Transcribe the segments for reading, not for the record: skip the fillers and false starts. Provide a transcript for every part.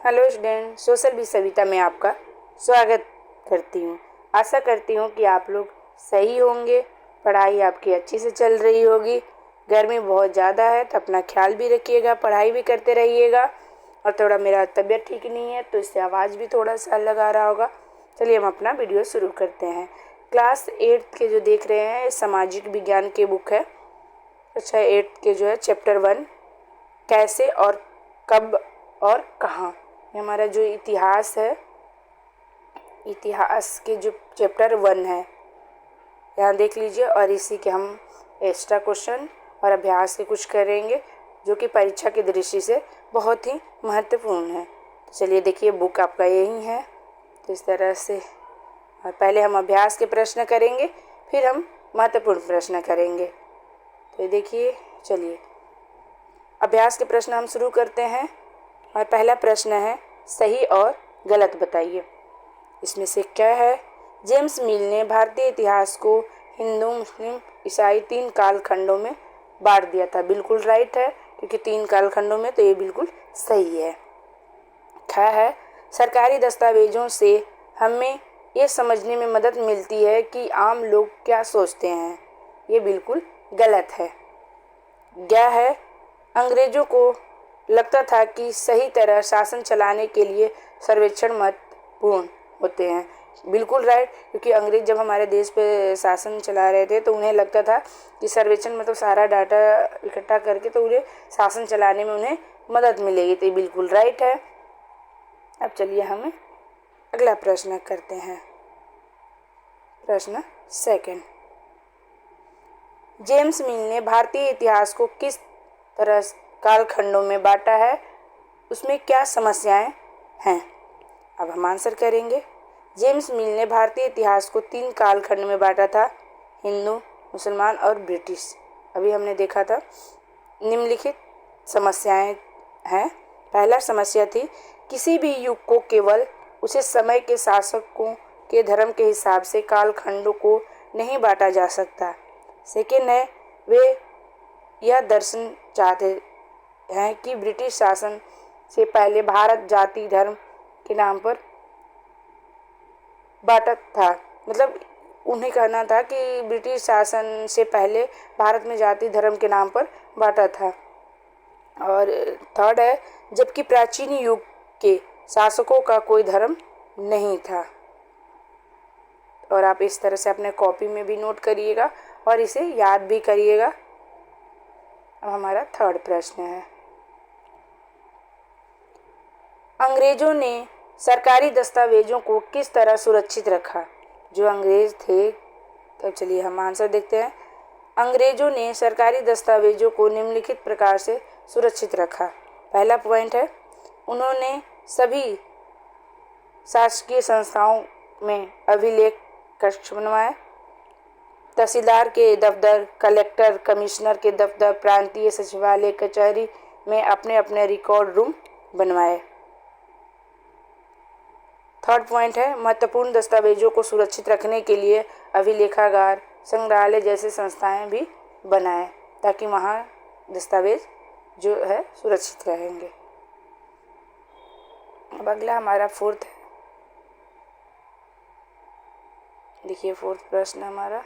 Hello student, social भी सविता में आपका स्वागत करती हूँ। आशा करती हूँ कि आप लोग सही होंगे, पढ़ाई आपकी अच्छी से चल रही होगी। गर्मी बहुत ज़्यादा है तो अपना ख्याल भी रखिएगा, पढ़ाई भी करते रहिएगा। और थोड़ा मेरा तबीयत ठीक नहीं है तो इससे आवाज़ भी थोड़ा सा अलग आ रहा होगा। चलिए हम अपना वीडियो शुरू करते हैं। क्लास 8 के जो देख रहे हैं सामाजिक विज्ञान की बुक है। अच्छा, 8 के जो है चैप्टर 1 कैसे और कब और कहाँ। ये हमारा जो इतिहास है, इतिहास के जो चैप्टर 1 है यहाँ देख लीजिए। और इसी के हम एक्स्ट्रा क्वेश्चन और अभ्यास के कुछ करेंगे जो कि परीक्षा की दृष्टि से बहुत ही महत्वपूर्ण है। तो चलिए देखिए, बुक आपका यही है। तो इस तरह से और पहले हम अभ्यास के प्रश्न करेंगे, फिर हम महत्वपूर्ण प्रश्न करेंगे। तो ये देखिए, चलिए अभ्यास के प्रश्न हम शुरू करते हैं। और पहला प्रश्न है, सही और गलत बताइए। इसमें से क्या है? जेम्स मिल ने भारतीय इतिहास को हिंदू, मुस्लिम, ईसाई 3 कालखंडों में बांट दिया था। बिल्कुल राइट है, क्योंकि 3 कालखंडों में, तो ये बिल्कुल सही है। ख है, सरकारी दस्तावेजों से हमें ये समझने में मदद मिलती है कि आम लोग क्या सोचते हैं। ये बिल्कुल गलत है। ग है, अंग्रेजों को लगता था कि सही तरह शासन चलाने के लिए सर्वेक्षण महत्वपूर्ण होते हैं। बिल्कुल राइट, क्योंकि अंग्रेज जब हमारे देश पे शासन चला रहे थे तो उन्हें लगता था कि सर्वेक्षण मतलब सारा डाटा इकट्ठा करके तो उन्हें शासन चलाने में उन्हें मदद मिलेगी। तो ये बिल्कुल राइट है। अब चलिए हम अगला प्रश्न करते हैं। प्रश्न सेकंड, जेम्स मिल ने भारतीय इतिहास को किस तरह कालखंडों में बांटा है, उसमें क्या समस्याएं हैं? अब हम आंसर करेंगे। जेम्स मिल ने भारतीय इतिहास को 3 कालखंड में बांटा था, हिंदू, मुसलमान और ब्रिटिश। अभी हमने देखा था। निम्नलिखित समस्याएं हैं। पहला समस्या थी, किसी भी युग को केवल उसे समय के शासकों के धर्म के हिसाब से कालखंडों को नहीं बांटा जा सकता। सेकेंड है, वे यह दर्शन चाहते हैं कि ब्रिटिश शासन से पहले भारत जाति धर्म के नाम पर बांटा था। मतलब उन्हें कहना था कि ब्रिटिश शासन से पहले भारत में जाति धर्म के नाम पर बांटा था। और थर्ड है, जबकि प्राचीन युग के शासकों का कोई धर्म नहीं था। और आप इस तरह से अपने कॉपी में भी नोट करिएगा और इसे याद भी करिएगा। अब हमारा थर्ड प्रश्न है, अंग्रेजों ने सरकारी दस्तावेजों को किस तरह सुरक्षित रखा? जो अंग्रेज थे, तब चलिए हम आंसर देखते हैं। अंग्रेजों ने सरकारी दस्तावेजों को निम्नलिखित प्रकार से सुरक्षित रखा। पहला पॉइंट है, उन्होंने सभी शासकीय संस्थाओं में अभिलेख कक्ष बनवाए। तहसीलदार के दफ्तर, कलेक्टर, कमिश्नर के दफ्तर, प्रांतीय सचिवालय, कचहरी में अपने अपने रिकॉर्ड रूम बनवाए। थर्ड पॉइंट है, महत्वपूर्ण दस्तावेजों को सुरक्षित रखने के लिए अभिलेखागार, संग्रहालय जैसे संस्थाएं भी बनाए ताकि वहाँ दस्तावेज जो है सुरक्षित रहेंगे। अब अगला हमारा फोर्थ है। देखिए फोर्थ प्रश्न हमारा,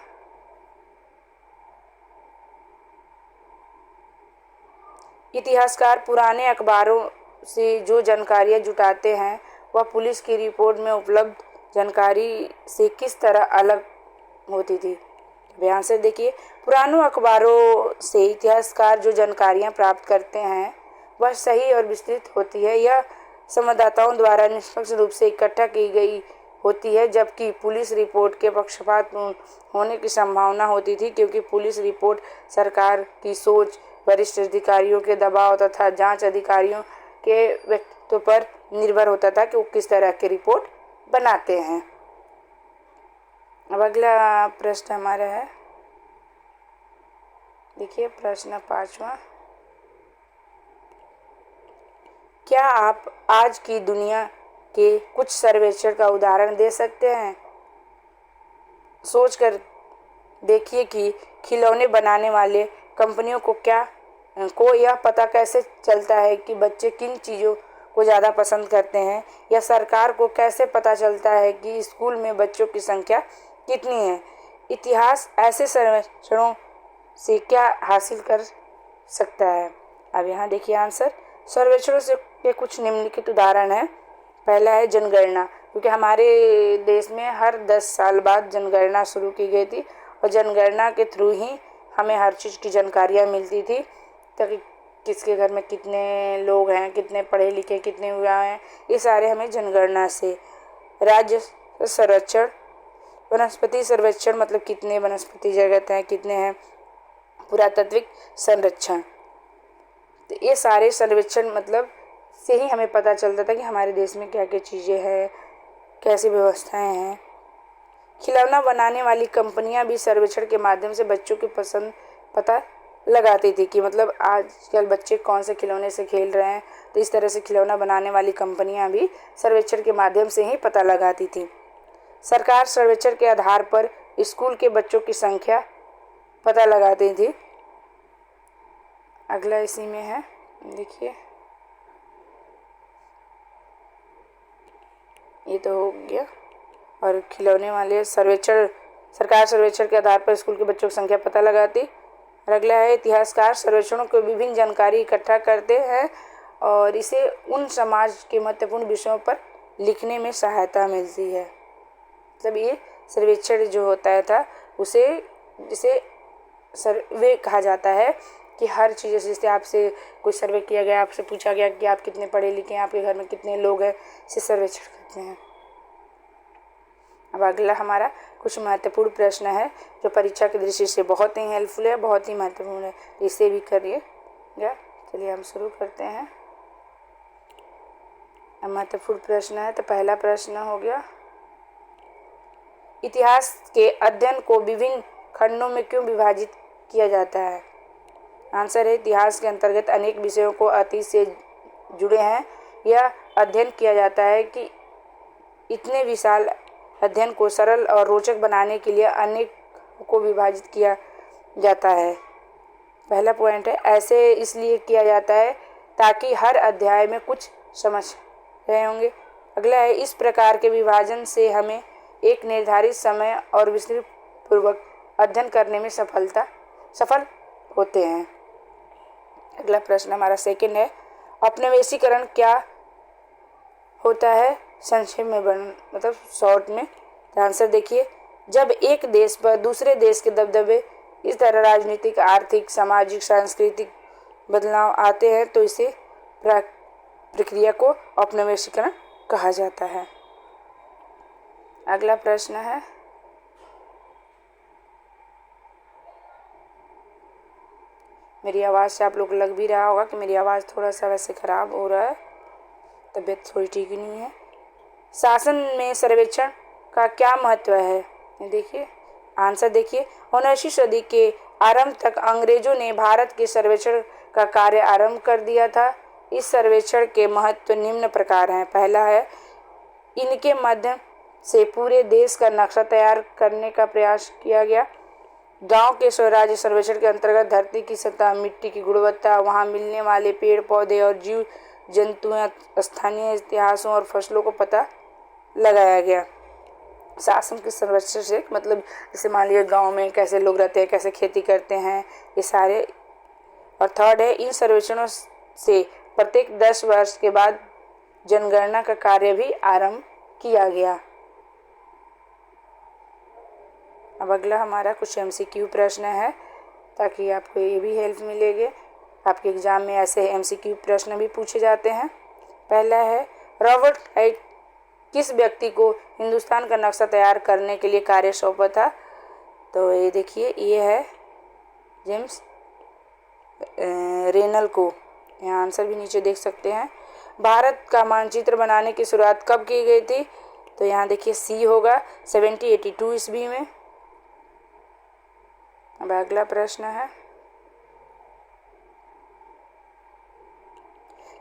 इतिहासकार पुराने अखबारों से जो जानकारियाँ जुटाते हैं वह पुलिस की रिपोर्ट में उपलब्ध जानकारी से किस तरह अलग होती थी? ध्यान से देखिए, पुरानों अखबारों से इतिहासकार जो जानकारियाँ प्राप्त करते हैं वह सही और विस्तृत होती है। यह संवाददाताओं द्वारा निष्पक्ष रूप से इकट्ठा की गई होती है, जबकि पुलिस रिपोर्ट के पक्षपातपूर्ण होने की संभावना होती थी, क्योंकि पुलिस रिपोर्ट सरकार की सोच, वरिष्ठ अधिकारियों के दबाव तथा जांच अधिकारियों के व्यक्तित्व पर निर्भर होता था कि वो किस तरह की रिपोर्ट बनाते हैं। अब अगला प्रश्न हमारा है, देखिए प्रश्न 5वां, क्या आप आज की दुनिया के कुछ सर्वेक्षण का उदाहरण दे सकते हैं? सोच कर देखिए कि खिलौने बनाने वाले कंपनियों को यह पता कैसे चलता है कि बच्चे किन चीज़ों को ज़्यादा पसंद करते हैं, या सरकार को कैसे पता चलता है कि स्कूल में बच्चों की संख्या कितनी है? इतिहास ऐसे सर्वेक्षणों से क्या हासिल कर सकता है? अब यहाँ देखिए आंसर। सर्वेक्षणों से के कुछ निम्नलिखित उदाहरण हैं। पहला है जनगणना, क्योंकि हमारे देश में हर 10 साल बाद जनगणना शुरू की गई थी और जनगणना के थ्रू ही हमें हर चीज़ की जानकारियाँ मिलती थी, ताकि किसके घर में कितने लोग हैं, कितने पढ़े लिखे, कितने युवा हैं, ये सारे हमें जनगणना से। राज्य सर्वेक्षण, वनस्पति सर्वेक्षण मतलब कितने वनस्पति जगत हैं, कितने हैं। पुरातात्विक संरक्षण, तो ये सारे सर्वेक्षण मतलब से ही हमें पता चलता था कि हमारे देश में क्या क्या चीज़ें हैं, कैसी व्यवस्थाएं हैं। खिलौना बनाने वाली कंपनियां भी सर्वेक्षण के माध्यम से बच्चों की पसंद पता लगाती थी कि मतलब आजकल बच्चे कौन से खिलौने से खेल रहे हैं, तो इस तरह से खिलौना बनाने वाली कंपनियां भी सर्वेक्षण के माध्यम से ही पता लगाती थी। सरकार सर्वेक्षण के आधार पर स्कूल के बच्चों की संख्या पता लगाती थी। अगला इसी में है, देखिए ये तो हो गया। और खिलौने वाले सर्वेक्षण, सरकार सर्वेक्षण के आधार पर स्कूल के बच्चों की संख्या पता लगाती। और अगला है इतिहासकार सर्वेक्षणों को विभिन्न जानकारी इकट्ठा करते हैं और इसे उन समाज के महत्वपूर्ण विषयों पर लिखने में सहायता मिलती है। मतलब ये सर्वेक्षण जो होता था उसे जिसे सर्वे कहा जाता है, कि हर चीज़ जैसे आपसे कोई सर्वे किया गया, आपसे पूछा गया कि आप कितने पढ़े लिखे हैं, आपके घर में कितने लोग हैं, इसे सर्वेक्षण कहते हैं। अब अगला हमारा कुछ महत्वपूर्ण प्रश्न है जो परीक्षा की दृष्टि से बहुत ही हेल्पफुल है, बहुत ही महत्वपूर्ण है, इसे भी करिएगा। चलिए हम शुरू करते हैं। अब महत्वपूर्ण प्रश्न है, तो पहला प्रश्न हो गया, इतिहास के अध्ययन को विभिन्न खंडों में क्यों विभाजित किया जाता है? आंसर है इतिहास के अंतर्गत अनेक विषयों को अतीत से जुड़े हैं। यह अध्ययन किया जाता है कि इतने विशाल अध्ययन को सरल और रोचक बनाने के लिए अनेक को विभाजित किया जाता है। पहला पॉइंट है, ऐसे इसलिए किया जाता है ताकि हर अध्याय में कुछ समझ रहे होंगे। अगला है, इस प्रकार के विभाजन से हमें एक निर्धारित समय और विस्तृत पूर्वक अध्ययन करने में सफल होते हैं। अगला प्रश्न हमारा सेकंड है, औपनिवेशीकरण क्या होता है? संक्षेप में मतलब शॉर्ट में। आंसर देखिए, जब एक देश पर दूसरे देश के दबदबे इस तरह राजनीतिक, आर्थिक, सामाजिक, सांस्कृतिक बदलाव आते हैं तो इसे प्रक्रिया को औपनिवेशीकरण कहा जाता है। अगला प्रश्न है, मेरी आवाज़ से आप लोग लग भी रहा होगा कि मेरी आवाज़ थोड़ा सा वैसे ख़राब हो रहा है, तबीयत थोड़ी ठीक नहीं है। शासन में सर्वेक्षण का क्या महत्व है? देखिए आंसर देखिए, 19वीं सदी के आरंभ तक अंग्रेजों ने भारत के सर्वेक्षण का कार्य आरंभ कर दिया था। इस सर्वेक्षण के महत्व निम्न प्रकार हैं। पहला है, इनके माध्यम से पूरे देश का नक्शा तैयार करने का प्रयास किया गया। गांव के स्वराज्य सर्वेक्षण के अंतर्गत धरती की सतह, मिट्टी की गुणवत्ता, वहां मिलने वाले पेड़ पौधे और जीव जंतुओं, स्थानीय इतिहासों और फसलों को पता लगाया गया। शासन के सर्वेक्षण से मतलब जैसे मान लीजिए गांव में कैसे लोग रहते हैं, कैसे खेती करते हैं, ये सारे। और थर्ड है, इन सर्वेक्षणों से प्रत्येक 10 वर्ष के बाद जनगणना का कार्य भी आरंभ किया गया। अब अगला हमारा कुछ MCQ प्रश्न है, ताकि आपको ये भी हेल्प मिलेगी। आपके एग्जाम में ऐसे MCQ प्रश्न भी पूछे जाते हैं। पहला है, रॉबर्ट हाइट किस व्यक्ति को हिंदुस्तान का नक्शा तैयार करने के लिए कार्य सौंपा था? तो ये देखिए, ये है जेम्स रेनल को। यहाँ आंसर भी नीचे देख सकते हैं। भारत का मानचित्र बनाने की शुरुआत कब की गई थी? तो यहाँ देखिए C होगा 1782 ईस्वी में। अब अगला प्रश्न है,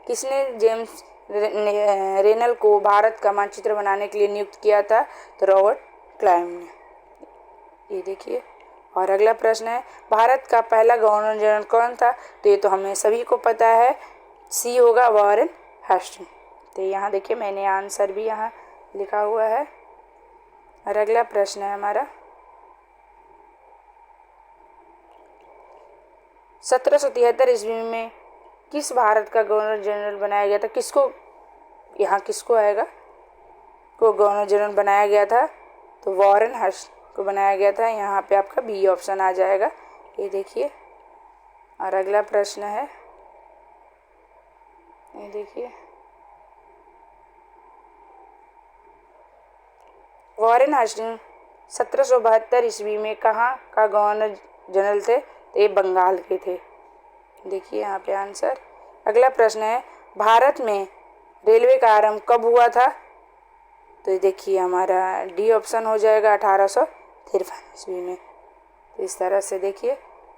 किसने जेम्स रेनल को भारत का मानचित्र बनाने के लिए नियुक्त किया था? तो रॉबर्ट क्लाइव ने। ये देखिए। और अगला प्रश्न है, भारत का पहला गवर्नर जनरल कौन था? तो ये तो हमें सभी को पता है, C होगा वॉरेन हेस्टिंग्स। तो यहाँ देखिए मैंने आंसर भी यहाँ लिखा हुआ है। और अगला प्रश्न है हमारा 1773 ईस्वी में किस भारत का गवर्नर जनरल बनाया गया था? किसको आएगा को गवर्नर जनरल बनाया गया था? तो वॉरेन हर्स्ट को बनाया गया था। यहाँ पे आपका बी ऑप्शन आ जाएगा, ये देखिए। और अगला प्रश्न है, ये देखिए, वॉरेन हास्टिंग्स 1772 ईस्वी में कहाँ का गवर्नर जनरल थे? तो ये बंगाल के थे। देखिए यहाँ पे आंसर। अगला प्रश्न है, भारत में रेलवे का आरंभ कब हुआ था? तो ये देखिए हमारा डी ऑप्शन हो जाएगा 1853 ईस्वी में। तो इस तरह से देखिए।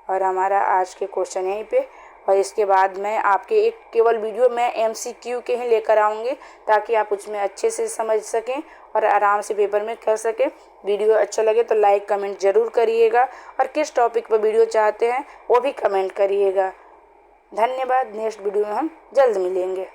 और हमारा आज के क्वेश्चन यहीं पे, और इसके बाद मैं आपके एक केवल वीडियो में MCQ के ही लेकर आऊँगी ताकि आप उसमें अच्छे से समझ सकें और आराम से पेपर में कर सकें। वीडियो अच्छा लगे तो लाइक कमेंट ज़रूर करिएगा, और किस टॉपिक पर वीडियो चाहते हैं वो भी कमेंट करिएगा। धन्यवाद। नेक्स्ट वीडियो में हम जल्द मिलेंगे।